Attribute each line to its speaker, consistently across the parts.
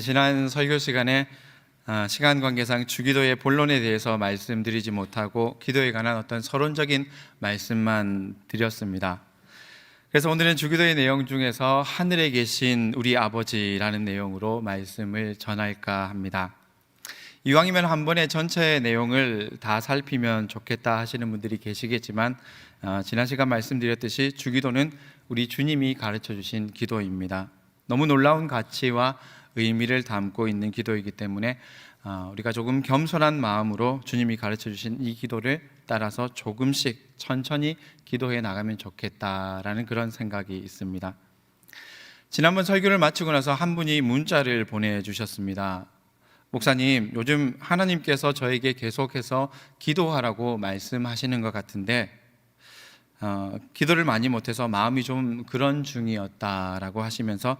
Speaker 1: 지난 설교 시간에 시간 관계상 주기도의 본론에 대해서 말씀드리지 못하고 기도에 관한 어떤 서론적인 말씀만 드렸습니다. 그래서 오늘은 주기도의 내용 중에서 하늘에 계신 우리 아버지라는 내용으로 말씀을 전할까 합니다. 이왕이면 한 번에 전체 내용을 다 살피면 좋겠다 하시는 분들이 계시겠지만 지난 시간 말씀드렸듯이 주기도는 우리 주님이 가르쳐 주신 기도입니다. 너무 놀라운 가치와 의미를 담고 있는 기도이기 때문에 우리가 조금 겸손한 마음으로 주님이 가르쳐 주신 이 기도를 따라서 조금씩 천천히 기도해 나가면 좋겠다라는 그런 생각이 있습니다. 지난번 설교를 마치고 나서 한 분이 문자를 보내주셨습니다. 목사님, 요즘 하나님께서 저에게 계속해서 기도하라고 말씀하시는 것 같은데 기도를 많이 못해서 마음이 좀 그런 중이었다라고 하시면서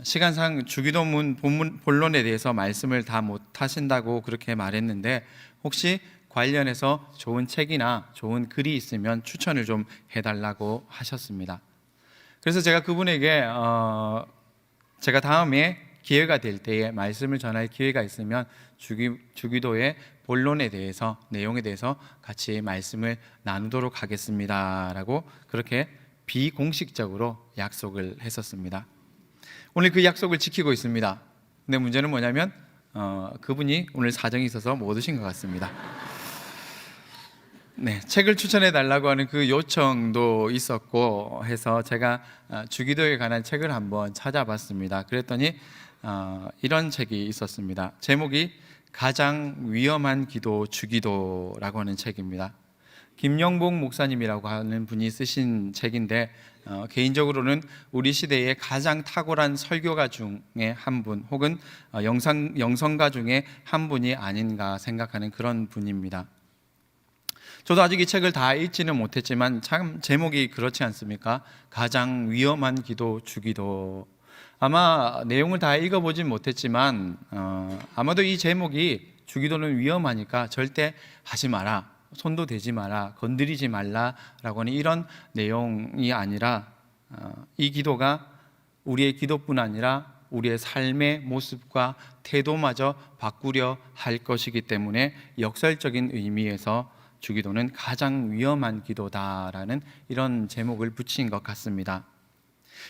Speaker 1: 시간상 주기도문 본론에 대해서 말씀을 다 못하신다고 그렇게 말했는데 혹시 관련해서 좋은 책이나 좋은 글이 있으면 추천을 좀 해달라고 하셨습니다. 그래서 제가 그분에게 제가 다음에 기회가 될 때에 말씀을 전할 기회가 있으면 주기도의 본론에 대해서 내용에 대해서 같이 말씀을 나누도록 하겠습니다 라고 그렇게 비공식적으로 약속을 했었습니다. 오늘 그 약속을 지키고 있습니다. 근데 문제는 뭐냐면 그분이 오늘 사정이 있어서 못 오신 것 같습니다. 네, 책을 추천해 달라고 하는 그 요청도 있었고 해서 제가 주기도에 관한 책을 한번 찾아봤습니다. 그랬더니 이런 책이 있었습니다. 제목이 가장 위험한 기도 주기도라고 하는 책입니다. 김영복 목사님이라고 하는 분이 쓰신 책인데 개인적으로는 우리 시대의 가장 탁월한 설교가 중에 한 분 혹은 영성가 중에 한 분이 아닌가 생각하는 그런 분입니다. 저도 아직 이 책을 다 읽지는 못했지만 참 제목이 그렇지 않습니까? 가장 위험한 기도 주기도. 아마 내용을 다 읽어보진 못했지만 아마도 이 제목이 주기도는 위험하니까 절대 하지 마라, 손도 대지 마라, 건드리지 말라라고 하는 이런 내용이 아니라 이 기도가 우리의 기도뿐 아니라 우리의 삶의 모습과 태도마저 바꾸려 할 것이기 때문에 역설적인 의미에서 주기도는 가장 위험한 기도다라는 이런 제목을 붙인 것 같습니다.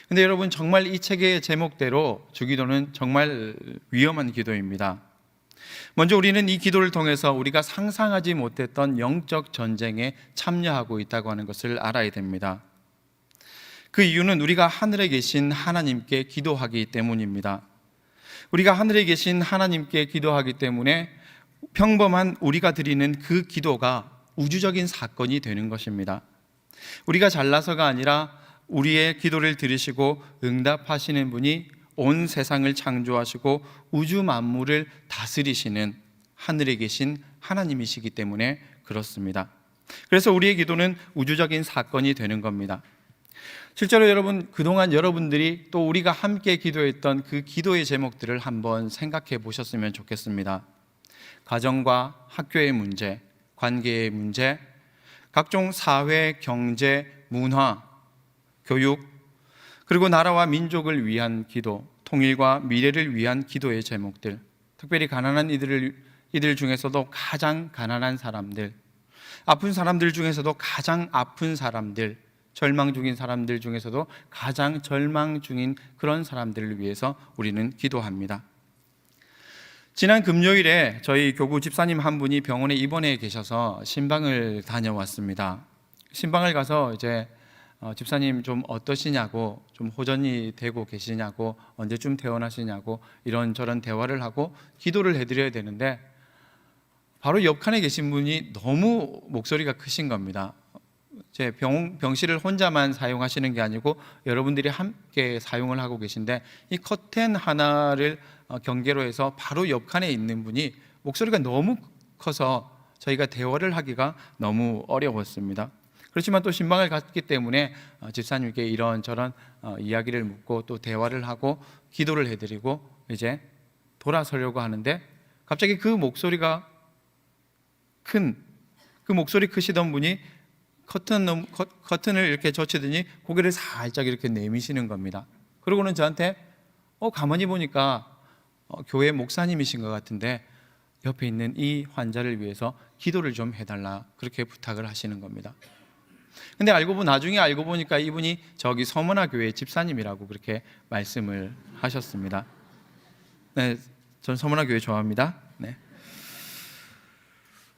Speaker 1: 근데 여러분, 정말 이 책의 제목대로 주기도는 정말 위험한 기도입니다. 먼저 우리는 이 기도를 통해서 우리가 상상하지 못했던 영적 전쟁에 참여하고 있다고 하는 것을 알아야 됩니다. 그 이유는 우리가 하늘에 계신 하나님께 기도하기 때문입니다. 우리가 하늘에 계신 하나님께 기도하기 때문에 평범한 우리가 드리는 그 기도가 우주적인 사건이 되는 것입니다. 우리가 잘나서가 아니라 우리의 기도를 들으시고 응답하시는 분이 온 세상을 창조하시고 우주 만물을 다스리시는 하늘에 계신 하나님이시기 때문에 그렇습니다. 그래서 우리의 기도는 우주적인 사건이 되는 겁니다. 실제로 여러분, 그동안 여러분들이 또 우리가 함께 기도했던 그 기도의 제목들을 한번 생각해 보셨으면 좋겠습니다. 가정과 학교의 문제, 관계의 문제, 각종 사회, 경제, 문화, 교육, 그리고 나라와 민족을 위한 기도, 통일과 미래를 위한 기도의 제목들, 특별히 가난한 이들 중에서도 가장 가난한 사람들, 아픈 사람들 중에서도 가장 아픈 사람들, 절망 중인 사람들 중에서도 가장 절망 중인 그런 사람들을 위해서 우리는 기도합니다. 지난 금요일에 저희 교구 집사님 한 분이 병원에 입원해 계셔서 신방을 다녀왔습니다. 신방을 가서 이제 집사님 좀 어떠시냐고, 좀 호전이 되고 계시냐고, 언제쯤 퇴원하시냐고 이런저런 대화를 하고 기도를 해드려야 되는데 바로 옆칸에 계신 분이 너무 목소리가 크신 겁니다. 제 병실을 혼자만 사용하시는 게 아니고 여러분들이 함께 사용을 하고 계신데 이 커튼 하나를 경계로 해서 바로 옆칸에 있는 분이 목소리가 너무 커서 저희가 대화를 하기가 너무 어려웠습니다. 그렇지만 또 신방을 갔기 때문에 집사님께 이런저런 이야기를 묻고 또 대화를 하고 기도를 해드리고 이제 돌아서려고 하는데 갑자기 그 목소리가 큰, 그 목소리 크시던 분이 커튼을 이렇게 젖히더니 고개를 살짝 이렇게 내미시는 겁니다. 그러고는 저한테 가만히 보니까 교회 목사님이신 것 같은데 옆에 있는 이 환자를 위해서 기도를 좀 해달라, 그렇게 부탁을 하시는 겁니다. 근데 나중에 알고 보니까 이분이 저기 서문화 교회 집사님이라고 그렇게 말씀을 하셨습니다. 네, 전 서문화 교회 좋아합니다. 네.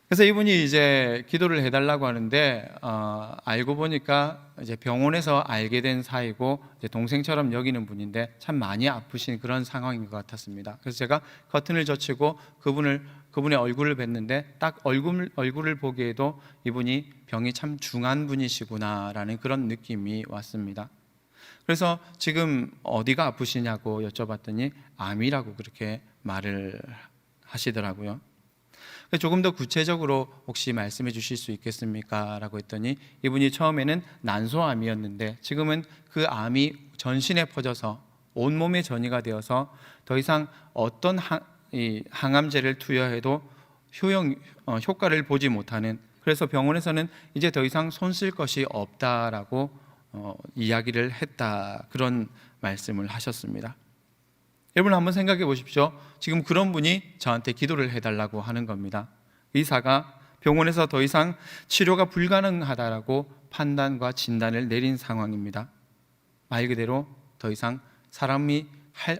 Speaker 1: 그래서 이분이 이제 기도를 해달라고 하는데 알고 보니까 이제 병원에서 알게 된 사이고 이제 동생처럼 여기는 분인데 참 많이 아프신 그런 상황인 것 같았습니다. 그래서 제가 커튼을 젖히고 그분의 얼굴을 뵀는데 딱 얼굴을 보기에도 이분이 병이 참 중한 분이시구나라는 그런 느낌이 왔습니다. 그래서 지금 어디가 아프시냐고 여쭤봤더니 암이라고 그렇게 말을 하시더라고요. 조금 더 구체적으로 혹시 말씀해 주실 수 있겠습니까? 라고 했더니 이분이 처음에는 난소암이었는데 지금은 그 암이 전신에 퍼져서 온몸에 전이가 되어서 더 이상 어떤 항암제를 투여해도 효과를 보지 못하는, 그래서 병원에서는 이제 더 이상 손 쓸 것이 없다라고 이야기를 했다, 그런 말씀을 하셨습니다. 여러분 한번 생각해 보십시오. 지금 그런 분이 저한테 기도를 해달라고 하는 겁니다. 의사가 병원에서 더 이상 치료가 불가능하다라고 판단과 진단을 내린 상황입니다. 말 그대로 더 이상 사람이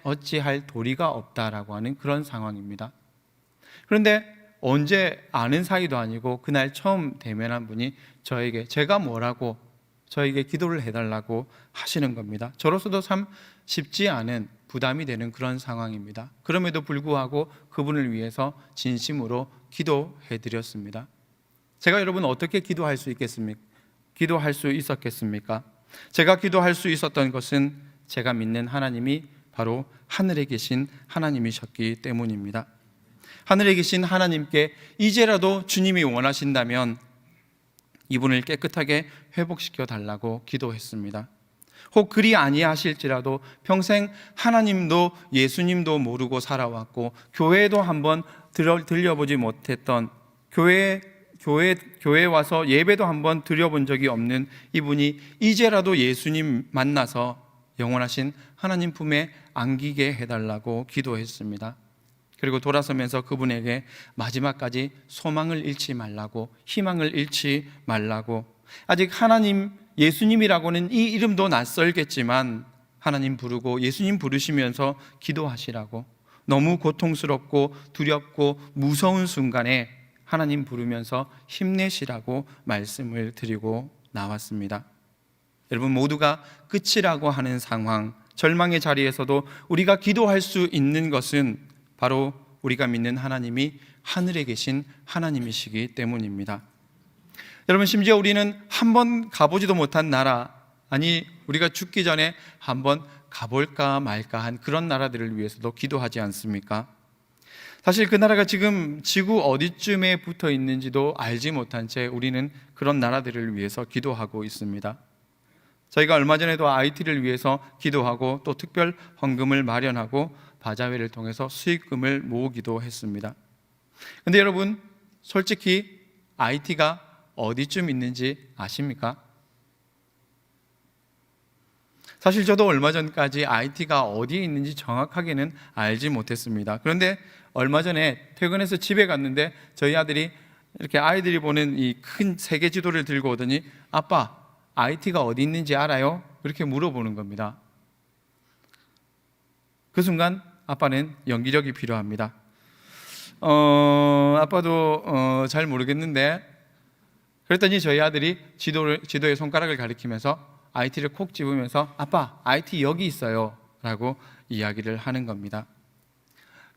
Speaker 1: 어찌할 도리가 없다라고 하는 그런 상황입니다. 그런데 언제 아는 사이도 아니고 그날 처음 대면한 분이 제가 뭐라고 저에게 기도를 해달라고 하시는 겁니다. 저로서도 참 쉽지 않은, 부담이 되는 그런 상황입니다. 그럼에도 불구하고 그분을 위해서 진심으로 기도해드렸습니다. 제가 여러분 어떻게 기도할 수 있었겠습니까? 제가 기도할 수 있었던 것은 제가 믿는 하나님이 바로 하늘에 계신 하나님이셨기 때문입니다. 하늘에 계신 하나님께 이제라도 주님이 원하신다면 이분을 깨끗하게 회복시켜 달라고 기도했습니다. 혹 그리 아니하실지라도 평생 하나님도 예수님도 모르고 살아왔고 교회에도 한번 들려보지 못했던, 교회에 와서 예배도 한번 드려본 적이 없는 이분이 이제라도 예수님 만나서 영원하신 하나님 품에 안기게 해달라고 기도했습니다. 그리고 돌아서면서 그분에게 마지막까지 소망을 잃지 말라고, 희망을 잃지 말라고, 아직 예수님이라고는 이 이름도 낯설겠지만 하나님 부르고 예수님 부르시면서 기도하시라고, 너무 고통스럽고 두렵고 무서운 순간에 하나님 부르면서 힘내시라고 말씀을 드리고 나왔습니다. 여러분 모두가 끝이라고 하는 상황, 절망의 자리에서도 우리가 기도할 수 있는 것은 바로 우리가 믿는 하나님이 하늘에 계신 하나님이시기 때문입니다. 여러분 심지어 우리는 한번 가보지도 못한 나라, 아니 우리가 죽기 전에 한번 가볼까 말까 한 그런 나라들을 위해서도 기도하지 않습니까? 사실 그 나라가 지금 지구 어디쯤에 붙어 있는지도 알지 못한 채 우리는 그런 나라들을 위해서 기도하고 있습니다. 저희가 얼마 전에도 IT를 위해서 기도하고 또 특별 헌금을 마련하고 바자회를 통해서 수익금을 모으기도 했습니다. 근데 여러분 솔직히 IT가 어디쯤 있는지 아십니까? 사실 저도 얼마 전까지 IT가 어디에 있는지 정확하게는 알지 못했습니다. 그런데 얼마 전에 퇴근해서 집에 갔는데 저희 아들이 이렇게 아이들이 보는 이 큰 세계 지도를 들고 오더니 아빠, IT가 어디 있는지 알아요? 이렇게 물어보는 겁니다. 그 순간 아빠는 연기력이 필요합니다. 아빠도 잘 모르겠는데, 그랬더니 저희 아들이 지도에 손가락을 가리키면서 IT를 콕 집으면서 아빠, IT 여기 있어요 라고 이야기를 하는 겁니다.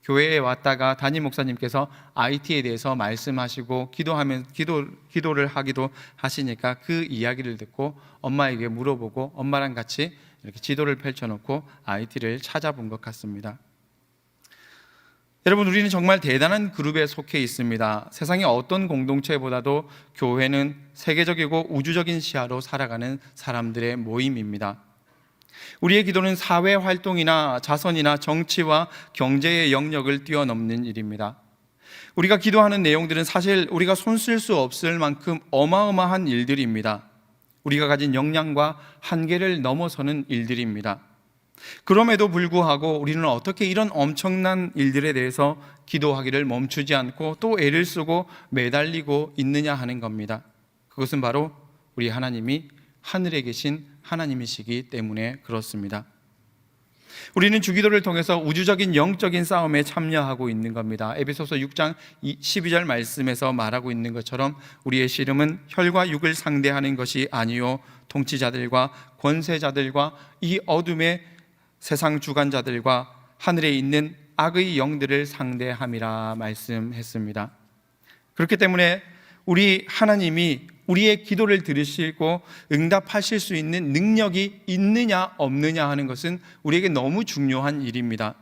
Speaker 1: 교회에 왔다가 담임 목사님께서 IT에 대해서 말씀하시고 기도를 하기도 하시니까 그 이야기를 듣고 엄마에게 물어보고 엄마랑 같이 이렇게 지도를 펼쳐놓고 IT를 찾아본 것 같습니다. 여러분 우리는 정말 대단한 그룹에 속해 있습니다. 세상의 어떤 공동체보다도 교회는 세계적이고 우주적인 시야로 살아가는 사람들의 모임입니다. 우리의 기도는 사회 활동이나 자선이나 정치와 경제의 영역을 뛰어넘는 일입니다. 우리가 기도하는 내용들은 사실 우리가 손쓸 수 없을 만큼 어마어마한 일들입니다. 우리가 가진 역량과 한계를 넘어서는 일들입니다. 그럼에도 불구하고 우리는 어떻게 이런 엄청난 일들에 대해서 기도하기를 멈추지 않고 또 애를 쓰고 매달리고 있느냐 하는 겁니다. 그것은 바로 우리 하나님이 하늘에 계신 하나님이시기 때문에 그렇습니다. 우리는 주기도를 통해서 우주적인 영적인 싸움에 참여하고 있는 겁니다. 에베소서 6장 12절 말씀에서 말하고 있는 것처럼 우리의 씨름은 혈과 육을 상대하는 것이 아니요 통치자들과 권세자들과 이 어둠의 세상 주관자들과 하늘에 있는 악의 영들을 상대함이라 말씀했습니다. 그렇기 때문에 우리 하나님이 우리의 기도를 들으시고 응답하실 수 있는 능력이 있느냐 없느냐 하는 것은 우리에게 너무 중요한 일입니다.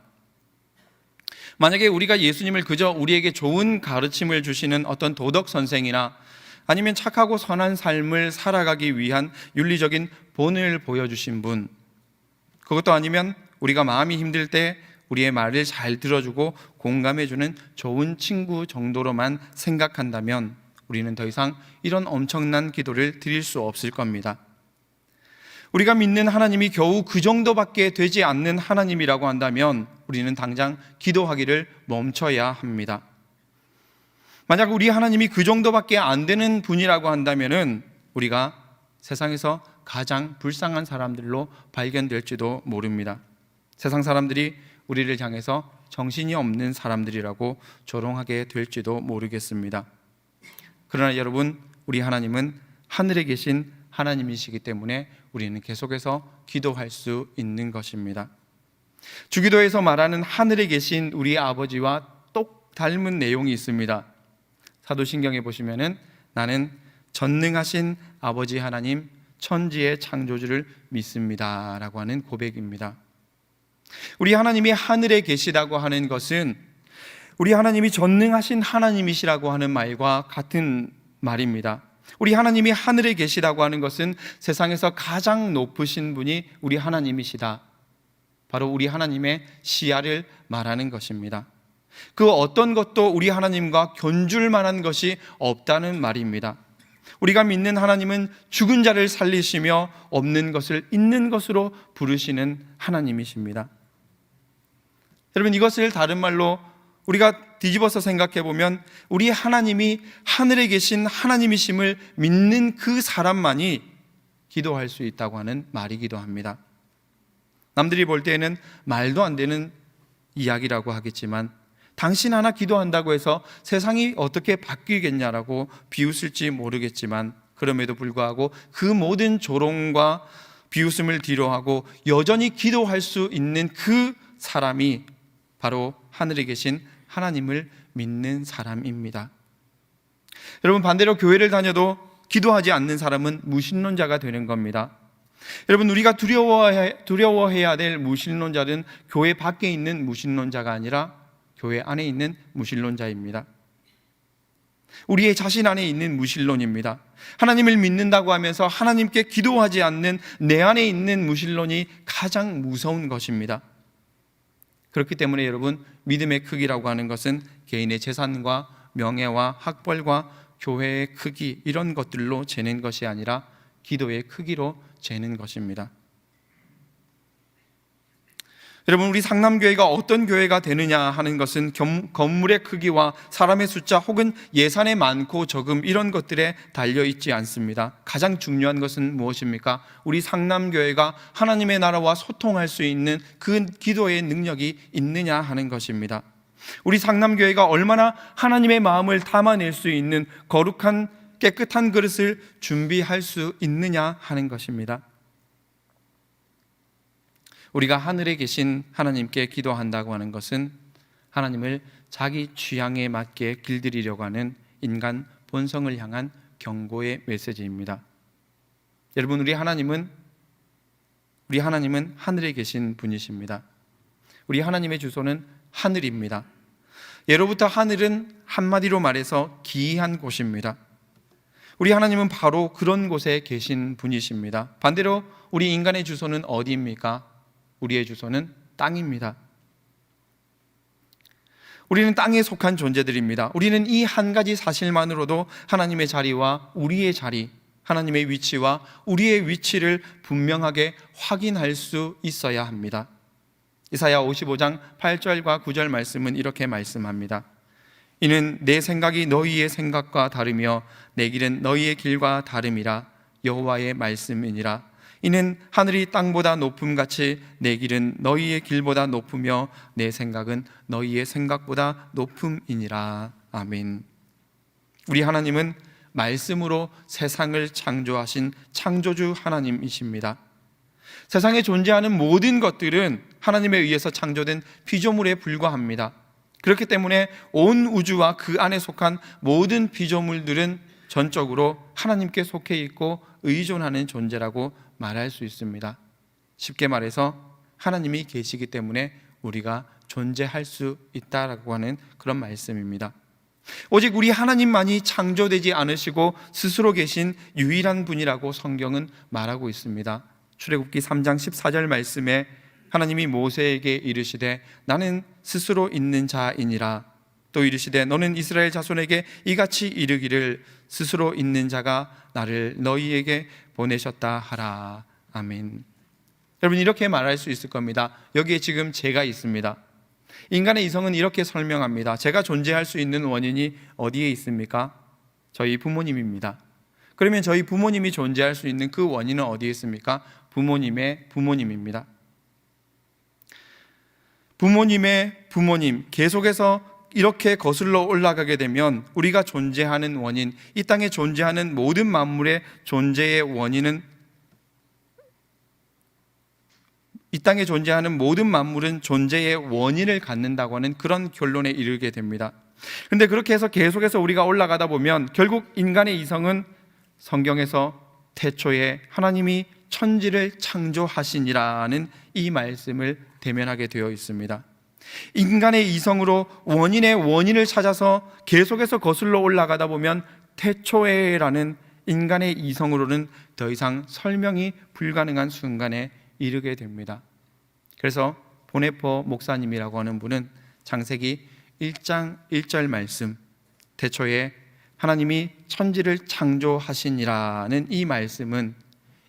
Speaker 1: 만약에 우리가 예수님을 그저 우리에게 좋은 가르침을 주시는 어떤 도덕 선생이나 아니면 착하고 선한 삶을 살아가기 위한 윤리적인 본을 보여주신 분, 그것도 아니면 우리가 마음이 힘들 때 우리의 말을 잘 들어주고 공감해주는 좋은 친구 정도로만 생각한다면 우리는 더 이상 이런 엄청난 기도를 드릴 수 없을 겁니다. 우리가 믿는 하나님이 겨우 그 정도밖에 되지 않는 하나님이라고 한다면 우리는 당장 기도하기를 멈춰야 합니다. 만약 우리 하나님이 그 정도밖에 안 되는 분이라고 한다면 우리가 세상에서 가장 불쌍한 사람들로 발견될지도 모릅니다. 세상 사람들이 우리를 향해서 정신이 없는 사람들이라고 조롱하게 될지도 모르겠습니다. 그러나 여러분, 우리 하나님은 하늘에 계신 하나님이시기 때문에 우리는 계속해서 기도할 수 있는 것입니다. 주기도에서 말하는 하늘에 계신 우리 아버지와 똑 닮은 내용이 있습니다. 사도신경에 보시면은 나는 전능하신 아버지 하나님 천지의 창조주를 믿습니다 라고 하는 고백입니다. 우리 하나님이 하늘에 계시다고 하는 것은 우리 하나님이 전능하신 하나님이시라고 하는 말과 같은 말입니다. 우리 하나님이 하늘에 계시다고 하는 것은 세상에서 가장 높으신 분이 우리 하나님이시다, 바로 우리 하나님의 시야를 말하는 것입니다. 그 어떤 것도 우리 하나님과 견줄 만한 것이 없다는 말입니다. 우리가 믿는 하나님은 죽은 자를 살리시며 없는 것을 있는 것으로 부르시는 하나님이십니다. 여러분, 이것을 다른 말로 우리가 뒤집어서 생각해 보면 우리 하나님이 하늘에 계신 하나님이심을 믿는 그 사람만이 기도할 수 있다고 하는 말이기도 합니다. 남들이 볼 때에는 말도 안 되는 이야기라고 하겠지만 당신 하나 기도한다고 해서 세상이 어떻게 바뀌겠냐라고 비웃을지 모르겠지만 그럼에도 불구하고 그 모든 조롱과 비웃음을 뒤로하고 여전히 기도할 수 있는 그 사람이 바로 하늘에 계신 하나님을 믿는 사람입니다. 여러분, 반대로 교회를 다녀도 기도하지 않는 사람은 무신론자가 되는 겁니다. 여러분, 우리가 두려워해야 될 무신론자는 교회 밖에 있는 무신론자가 아니라 교회 안에 있는 무신론자입니다. 우리의 자신 안에 있는 무신론입니다. 하나님을 믿는다고 하면서 하나님께 기도하지 않는 내 안에 있는 무신론이 가장 무서운 것입니다. 그렇기 때문에 여러분, 믿음의 크기라고 하는 것은 개인의 재산과 명예와 학벌과 교회의 크기, 이런 것들로 재는 것이 아니라 기도의 크기로 재는 것입니다. 여러분, 우리 상남교회가 어떤 교회가 되느냐 하는 것은 건물의 크기와 사람의 숫자 혹은 예산의 많고 적음, 이런 것들에 달려있지 않습니다. 가장 중요한 것은 무엇입니까? 우리 상남교회가 하나님의 나라와 소통할 수 있는 그 기도의 능력이 있느냐 하는 것입니다. 우리 상남교회가 얼마나 하나님의 마음을 담아낼 수 있는 거룩한 깨끗한 그릇을 준비할 수 있느냐 하는 것입니다. 우리가 하늘에 계신 하나님께 기도한다고 하는 것은 하나님을 자기 취향에 맞게 길들이려고 하는 인간 본성을 향한 경고의 메시지입니다. 여러분, 우리 하나님은 하늘에 계신 분이십니다. 우리 하나님의 주소는 하늘입니다. 예로부터 하늘은 한마디로 말해서 기이한 곳입니다. 우리 하나님은 바로 그런 곳에 계신 분이십니다. 반대로 우리 인간의 주소는 어디입니까? 우리의 주소는 땅입니다. 우리는 땅에 속한 존재들입니다. 우리는 이 한 가지 사실만으로도 하나님의 자리와 우리의 자리, 하나님의 위치와 우리의 위치를 분명하게 확인할 수 있어야 합니다. 이사야 55장 8절과 9절 말씀은 이렇게 말씀합니다. 이는 내 생각이 너희의 생각과 다르며 내 길은 너희의 길과 다름이라. 여호와의 말씀이니라. 이는 하늘이 땅보다 높음같이 내 길은 너희의 길보다 높으며 내 생각은 너희의 생각보다 높음이니라. 아멘. 우리 하나님은 말씀으로 세상을 창조하신 창조주 하나님이십니다. 세상에 존재하는 모든 것들은 하나님에 의해서 창조된 피조물에 불과합니다. 그렇기 때문에 온 우주와 그 안에 속한 모든 피조물들은 전적으로 하나님께 속해 있고 의존하는 존재라고 말할 수 있습니다. 쉽게 말해서 하나님이 계시기 때문에 우리가 존재할 수 있다라고 하는 그런 말씀입니다. 오직 우리 하나님만이 창조되지 않으시고 스스로 계신 유일한 분이라고 성경은 말하고 있습니다. 출애굽기 3장 14절 말씀에 하나님이 모세에게 이르시되 나는 스스로 있는 자이니라. 또 이르시되 너는 이스라엘 자손에게 이같이 이르기를 스스로 있는 자가 나를 너희에게 보내셨다 하라. 아멘. 여러분, 이렇게 말할 수 있을 겁니다. 여기에 지금 제가 있습니다. 인간의 이성은 이렇게 설명합니다. 제가 존재할 수 있는 원인이 어디에 있습니까? 저희 부모님입니다. 그러면 저희 부모님이 존재할 수 있는 그 원인은 어디에 있습니까? 부모님의 부모님입니다. 부모님의 부모님, 계속해서 이렇게 거슬러 올라가게 되면 우리가 존재하는 원인, 이 땅에 존재하는 모든 만물의 존재의 원인은, 이 땅에 존재하는 모든 만물은 존재의 원인을 갖는다고 하는 그런 결론에 이르게 됩니다. 그런데 그렇게 해서 계속해서 우리가 올라가다 보면 결국 인간의 이성은 성경에서 태초에 하나님이 천지를 창조하시니라는 이 말씀을 대면하게 되어 있습니다. 인간의 이성으로 원인의 원인을 찾아서 계속해서 거슬러 올라가다 보면 태초에라는 인간의 이성으로는 더 이상 설명이 불가능한 순간에 이르게 됩니다. 그래서 보네퍼 목사님이라고 하는 분은 창세기 1장 1절 말씀, 태초에 하나님이 천지를 창조하시니라는 이 말씀은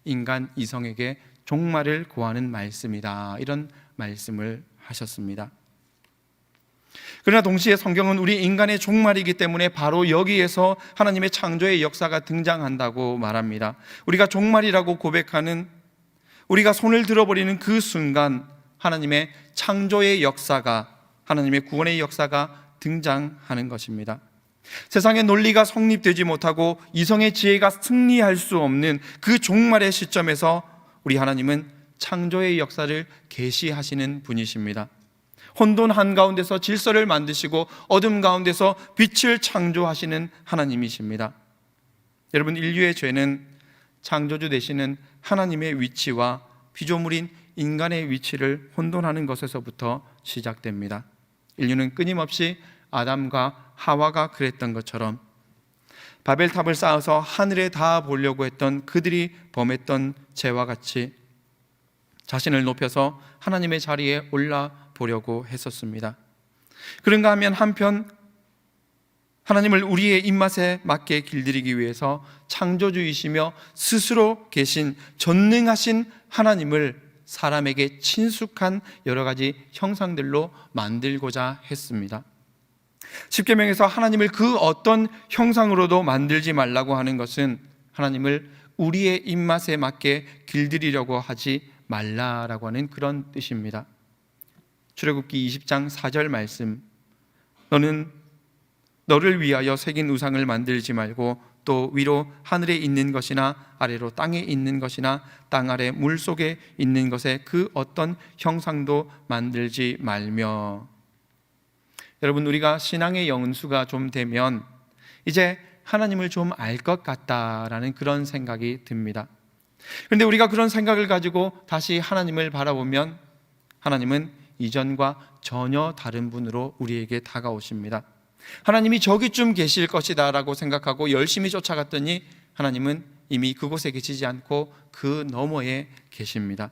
Speaker 1: 인간 이성에게 종말을 고하는 말씀이다, 이런 말씀을 하셨습니다. 그러나 동시에 성경은 우리 인간의 종말이기 때문에 바로 여기에서 하나님의 창조의 역사가 등장한다고 말합니다. 우리가 종말이라고 고백하는, 우리가 손을 들어버리는 그 순간 하나님의 창조의 역사가, 하나님의 구원의 역사가 등장하는 것입니다. 세상의 논리가 성립되지 못하고 이성의 지혜가 승리할 수 없는 그 종말의 시점에서 우리 하나님은 창조의 역사를 계시하시는 분이십니다. 혼돈 한가운데서 질서를 만드시고 어둠 가운데서 빛을 창조하시는 하나님이십니다. 여러분, 인류의 죄는 창조주 되시는 하나님의 위치와 피조물인 인간의 위치를 혼돈하는 것에서부터 시작됩니다. 인류는 끊임없이 아담과 하와가 그랬던 것처럼 바벨탑을 쌓아서 하늘에 닿아 보려고 했던 그들이 범했던 죄와 같이 자신을 높여서 하나님의 자리에 올라보려고 했었습니다. 그런가 하면 한편 하나님을 우리의 입맛에 맞게 길들이기 위해서 창조주이시며 스스로 계신 전능하신 하나님을 사람에게 친숙한 여러 가지 형상들로 만들고자 했습니다. 십계명에서 하나님을 그 어떤 형상으로도 만들지 말라고 하는 것은 하나님을 우리의 입맛에 맞게 길들이려고 하지 말라라고 하는 그런 뜻입니다. 출애굽기 20장 4절 말씀, 너는 너를 위하여 새긴 우상을 만들지 말고 또 위로 하늘에 있는 것이나 아래로 땅에 있는 것이나 땅 아래 물 속에 있는 것에 그 어떤 형상도 만들지 말며. 여러분, 우리가 신앙의 연수가 좀 되면 이제 하나님을 좀 알 것 같다라는 그런 생각이 듭니다. 그런데 우리가 그런 생각을 가지고 다시 하나님을 바라보면 하나님은 이전과 전혀 다른 분으로 우리에게 다가오십니다. 하나님이 저기쯤 계실 것이다 라고 생각하고 열심히 쫓아갔더니 하나님은 이미 그곳에 계시지 않고 그 너머에 계십니다.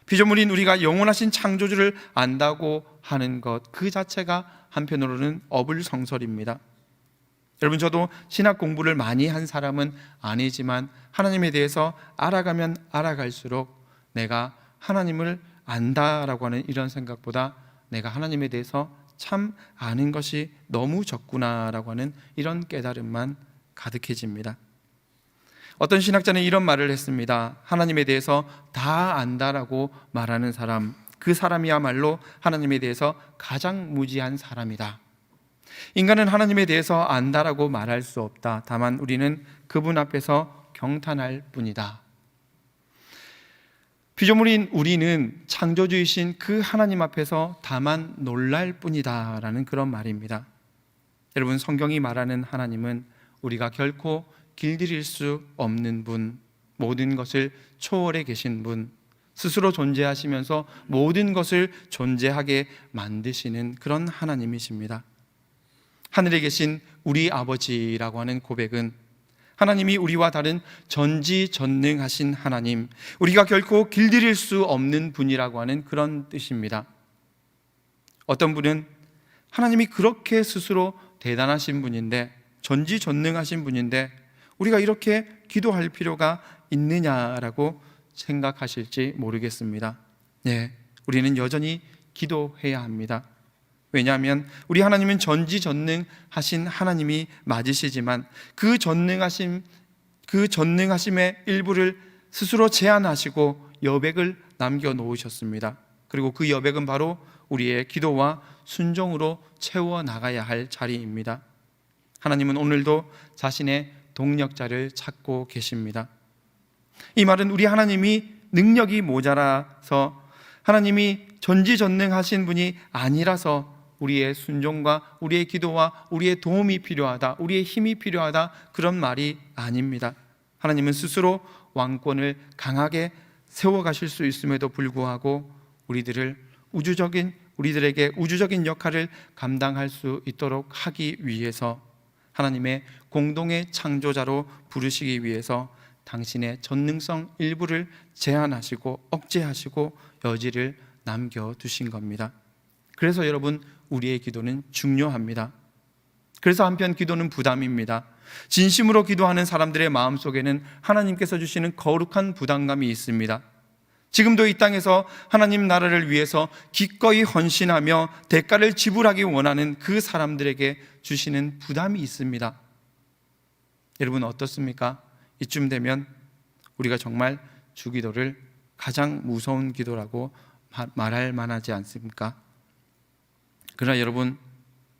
Speaker 1: 피조물인 우리가 영원하신 창조주를 안다고 하는 것 그 자체가 한편으로는 어불성설입니다. 여러분, 저도 신학 공부를 많이 한 사람은 아니지만 하나님에 대해서 알아가면 알아갈수록 내가 하나님을 안다라고 하는 이런 생각보다 내가 하나님에 대해서 참 아는 것이 너무 적구나라고 하는 이런 깨달음만 가득해집니다. 어떤 신학자는 이런 말을 했습니다. 하나님에 대해서 다 안다라고 말하는 사람, 그 사람이야말로 하나님에 대해서 가장 무지한 사람이다. 인간은 하나님에 대해서 안다라고 말할 수 없다. 다만 우리는 그분 앞에서 경탄할 뿐이다. 피조물인 우리는 창조주이신 그 하나님 앞에서 다만 놀랄 뿐이다 라는 그런 말입니다. 여러분, 성경이 말하는 하나님은 우리가 결코 길들일 수 없는 분, 모든 것을 초월해 계신 분, 스스로 존재하시면서 모든 것을 존재하게 만드시는 그런 하나님이십니다. 하늘에 계신 우리 아버지라고 하는 고백은 하나님이 우리와 다른 전지전능하신 하나님, 우리가 결코 길들일 수 없는 분이라고 하는 그런 뜻입니다. 어떤 분은 하나님이 그렇게 스스로 대단하신 분인데, 전지전능하신 분인데 우리가 이렇게 기도할 필요가 있느냐라고 생각하실지 모르겠습니다. 네, 우리는 여전히 기도해야 합니다. 왜냐하면 우리 하나님은 전지전능하신 하나님이 맞으시지만 그 전능하심의 일부를 스스로 제한하시고 여백을 남겨놓으셨습니다. 그리고 그 여백은 바로 우리의 기도와 순종으로 채워나가야 할 자리입니다. 하나님은 오늘도 자신의 동력자를 찾고 계십니다. 이 말은 우리 하나님이 능력이 모자라서, 하나님이 전지전능하신 분이 아니라서 우리의 순종과 우리의 기도와 우리의 도움이 필요하다, 우리의 힘이 필요하다, 그런 말이 아닙니다. 하나님은 스스로 왕권을 강하게 세워가실 수 있음에도 불구하고 우리들에게 우주적인 역할을 감당할 수 있도록 하기 위해서, 하나님의 공동의 창조자로 부르시기 위해서 당신의 전능성 일부를 제한하시고 억제하시고 여지를 남겨두신 겁니다. 그래서 여러분, 우리의 기도는 중요합니다. 그래서 한편 기도는 부담입니다. 진심으로 기도하는 사람들의 마음속에는 하나님께서 주시는 거룩한 부담감이 있습니다. 지금도 이 땅에서 하나님 나라를 위해서 기꺼이 헌신하며 대가를 지불하기 원하는 그 사람들에게 주시는 부담이 있습니다. 여러분, 어떻습니까? 이쯤 되면 우리가 정말 주기도를 가장 무서운 기도라고 말할 만하지 않습니까? 그러나 여러분,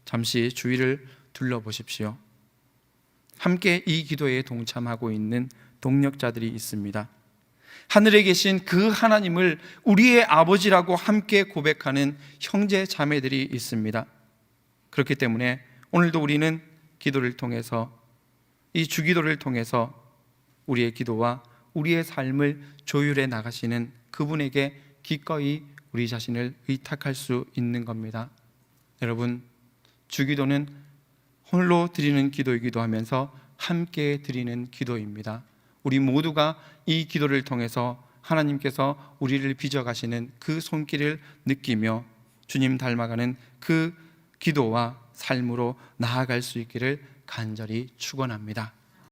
Speaker 1: 잠시 주위를 둘러보십시오. 함께 이 기도에 동참하고 있는 동력자들이 있습니다. 하늘에 계신 그 하나님을 우리의 아버지라고 함께 고백하는 형제 자매들이 있습니다. 그렇기 때문에 오늘도 우리는 기도를 통해서, 이 주기도를 통해서 우리의 기도와 우리의 삶을 조율해 나가시는 그분에게 기꺼이 우리 자신을 의탁할 수 있는 겁니다. 여러분, 주기도는 홀로 드리는 기도이기도 하면서 함께 드리는 기도입니다. 우리 모두가 이 기도를 통해서 하나님께서 우리를 빚어가시는 그 손길을 느끼며 주님 닮아가는 그 기도와 삶으로 나아갈 수 있기를 간절히 축원합니다.